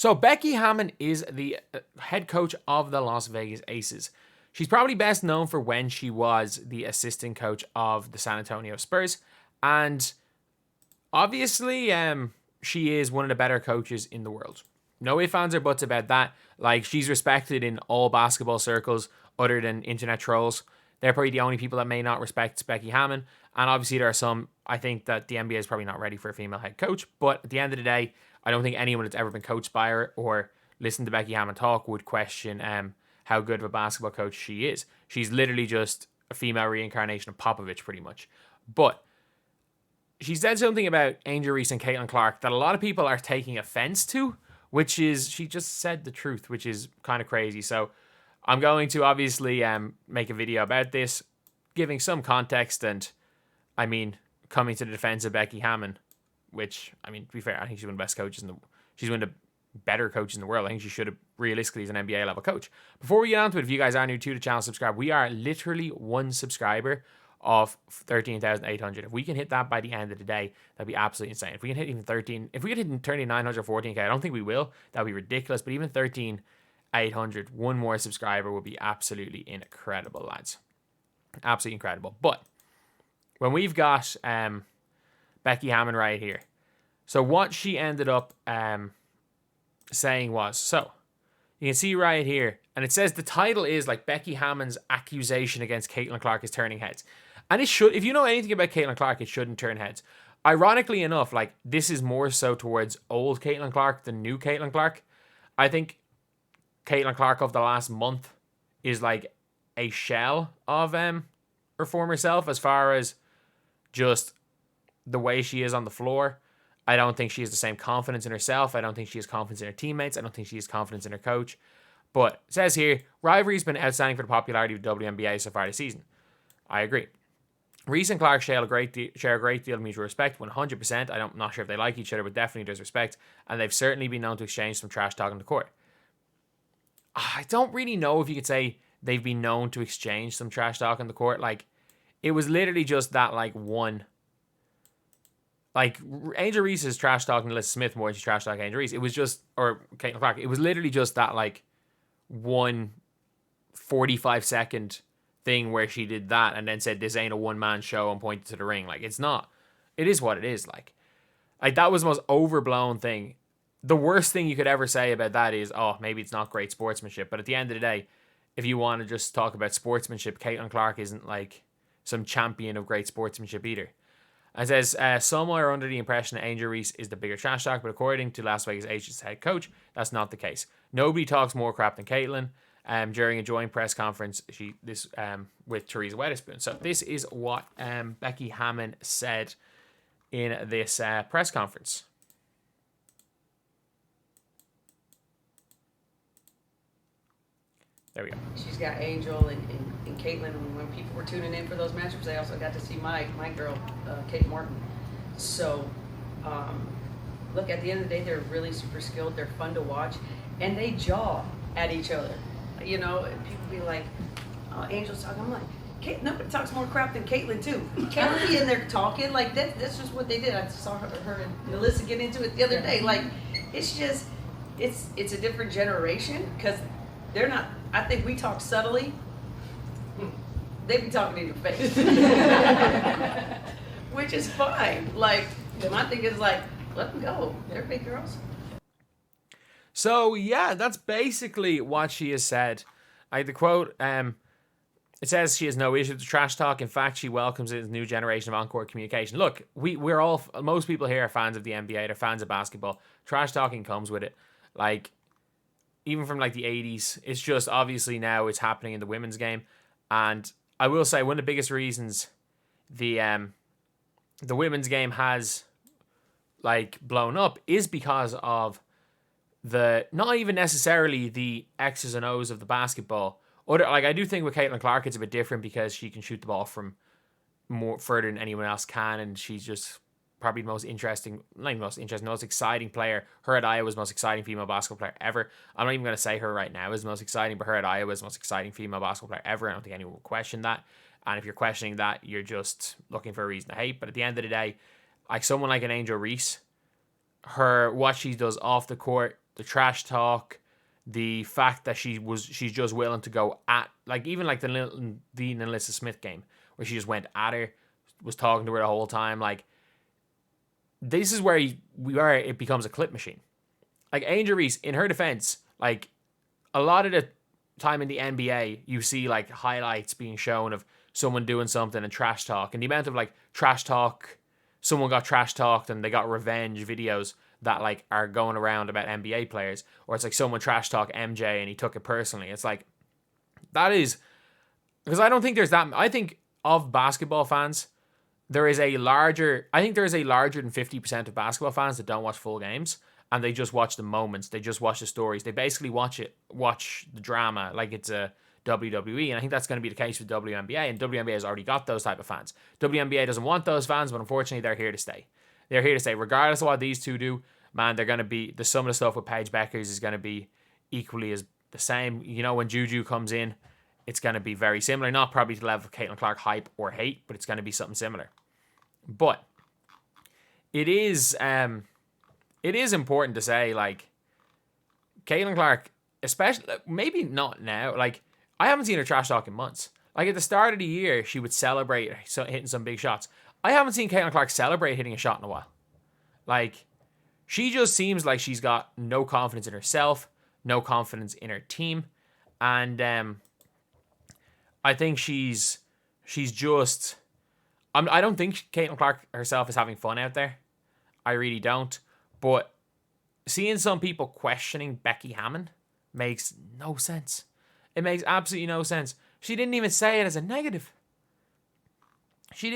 So Becky Hammon is the head coach of the Las Vegas Aces. She's probably best known for when she was the assistant coach of the San Antonio Spurs. And obviously, she is one of the better coaches in the world. No ifs, ands, or buts about that. Like, she's respected in all basketball circles other than internet trolls. They're probably the only people that may not respect Becky Hammon. And obviously there are some, I think that the NBA is probably not ready for a female head coach. But at the end of the day, I don't think anyone that's ever been coached by her or listened to Becky Hammon talk would question how good of a basketball coach she is. She's literally just a female reincarnation of Popovich, pretty much. But she said something about Angel Reese and Caitlin Clark that a lot of people are taking offense to, which is, she just said the truth, which is kind of crazy. So I'm going to obviously make a video about this, giving some context and, I mean, coming to the defense of Becky Hammon, which, I mean, to be fair, I think she's one of the best coaches she's one of the better coaches in the world. I think she should have realistically is an NBA level coach. Before we get on to it, if you guys are new to the channel, subscribe. We are literally one subscriber of 13,800. If we can hit that by the end of the day, that'd be absolutely insane. If we can hit even 13, if we can hit 13,914K, I don't think we will. That'd be ridiculous. But even 13,800, one more subscriber would be absolutely incredible, lads. Absolutely incredible. But when we've got Becky Hammon right here, so what she ended up saying was, so you can see right here, and it says the title is like Becky Hammon's accusation against Caitlin Clark is turning heads. And it should, if you know anything about Caitlin Clark, it shouldn't turn heads. Ironically enough, like, this is more so towards old Caitlin Clark than new Caitlin Clark. I think Caitlin Clark of the last month is like a shell of her former self as far as just the way she is on the floor. I don't think she has the same confidence in herself. I don't think she has confidence in her teammates. I don't think she has confidence in her coach. But it says here, rivalry's been outstanding for the popularity of WNBA so far this season. I agree. Reese and Clark share a great deal of mutual respect, 100%. I'm not sure if they like each other, but definitely there's respect. And they've certainly been known to exchange some trash talk on the court. I don't really know if you could say they've been known to exchange some trash talk on the court. Like, it was literally just that, like, one. Like, Angel Reese is trash talking Alyssa Smith more than she's trash talking Angel Reese. It was just, or Caitlin Clark, it was literally just that, like, one 45-second thing where she did that and then said, this ain't a one-man show, and pointed to the ring. Like, it's not. It is what it is. Like, that was the most overblown thing. The worst thing you could ever say about that is, oh, maybe it's not great sportsmanship. But at the end of the day, if you want to just talk about sportsmanship, Caitlin Clark isn't, like, some champion of great sportsmanship either. It says, some are under the impression that Angel Reese is the bigger trash talk, but according to Las Vegas Aces head coach, that's not the case. Nobody talks more crap than Caitlin. During a joint press conference, with Taurasi Weatherspoon. So this is what Becky Hammon said in this press conference. There we go. She's got Angel and Caitlin. When people were tuning in for those matchups, they also got to see my girl, Kate Martin. So, look, at the end of the day, they're really super skilled. They're fun to watch. And they jaw at each other. You know, and people be like, Angel's talking. I'm like, nobody talks more crap than Caitlin, too. Caitlin be in there talking. Like, that's just what they did. I saw her and Melissa get into it the other day. Like, it's just, it's a different generation because they're not, I think we talk subtly. They be talking in your face. Which is fine. Like, my thing is like, let them go. They're big girls. So, yeah, that's basically what she has said. The quote, it says she has no issue with the trash talk. In fact, she welcomes it as a new generation of on-court communication. Look, we're all, most people here are fans of the NBA. They're fans of basketball. Trash talking comes with it. Like, even from like the 80s, it's just obviously now it's happening in the women's game. And I will say one of the biggest reasons the women's game has like blown up is because of the, not even necessarily the X's and O's of the basketball. Other, like, I do think with Caitlin Clark it's a bit different because she can shoot the ball from more further than anyone else can, and she's just probably the most most exciting player. Her at Iowa was the most exciting female basketball player ever. I'm not even going to say her right now is the most exciting, but her at Iowa is the most exciting female basketball player ever. I don't think anyone will question that. And if you're questioning that, you're just looking for a reason to hate. But at the end of the day, like someone like an Angel Reese, what she does off the court the trash talk, the fact that she's just willing to go at, like, even like the Alyssa Smith game where she just went at her, was talking to her the whole time. Like, this is where it becomes a clip machine. Like, Angel Reese, in her defense, like, a lot of the time in the NBA, you see like highlights being shown of someone doing something and trash talk, and the amount of like trash talk, someone got trash talked and they got revenge videos that like are going around about NBA players, or it's like someone trash talk MJ and he took it personally. It's like, that is, because I don't think there's that. I think of basketball fans, there is a larger than 50% of basketball fans that don't watch full games, and they just watch the moments. They just watch the stories. They basically watch the drama like it's a WWE, and I think that's going to be the case with WNBA, and WNBA has already got those type of fans. WNBA doesn't want those fans, but unfortunately they're here to stay. They're here to stay. Regardless of what these two do, man, they're going to be, some of the stuff with Paige Beckers is going to be equally as the same. You know, when Juju comes in, it's going to be very similar. Not probably to the level of Caitlin Clark hype or hate, but it's going to be something similar. But it is important to say, like, Caitlin Clark, especially, maybe not now, like, I haven't seen her trash talk in months. Like, at the start of the year, she would celebrate hitting some big shots. I haven't seen Caitlin Clark celebrate hitting a shot in a while. Like, she just seems like she's got no confidence in herself, no confidence in her team, and I think she's just, I don't think Caitlin Clark herself is having fun out there. I really don't. But seeing some people questioning Becky Hammon makes no sense. It makes absolutely no sense. She didn't even say it as a negative. She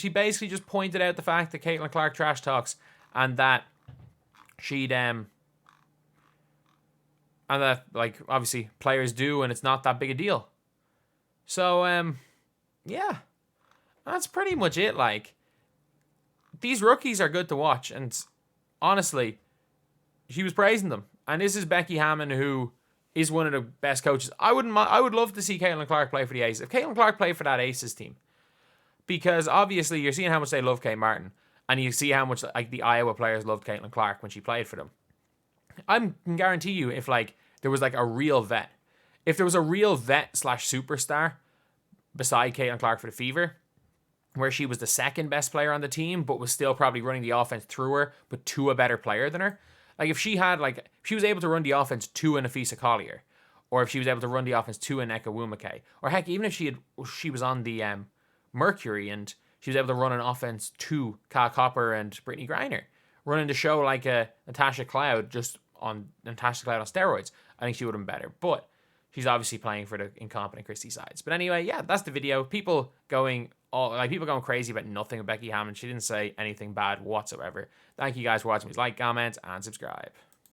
basically just pointed out the fact that Caitlin Clark trash talks, and that she'd and that, like, obviously players do, and it's not that big a deal. So yeah, that's pretty much it. Like, these rookies are good to watch, and honestly, she was praising them. And this is Becky Hammon, who is one of the best coaches. I would love to see Caitlin Clark play for the Aces. If Caitlin Clark played for that Aces team, because obviously you're seeing how much they love Kay Martin, and you see how much like the Iowa players loved Caitlin Clark when she played for them. I can guarantee you, if like there was like a real vet, if there was a real vet / superstar beside Caitlin Clark for the Fever, where she was the second best player on the team, but was still probably running the offense through her, but to a better player than her. Like, if she was able to run the offense to an Afisa Collier, or if she was able to run the offense to an Eka Wumake, or heck, even if she was on the Mercury and she was able to run an offense to Kyle Copper and Brittany Griner, running the show like a Natasha Cloud, just on Natasha Cloud on steroids, I think she would have been better. But she's obviously playing for the incompetent Christie sides. But anyway, yeah, that's the video. People going crazy about nothing with Becky Hammon. She didn't say anything bad whatsoever. Thank you guys for watching. Please like, comment, and subscribe.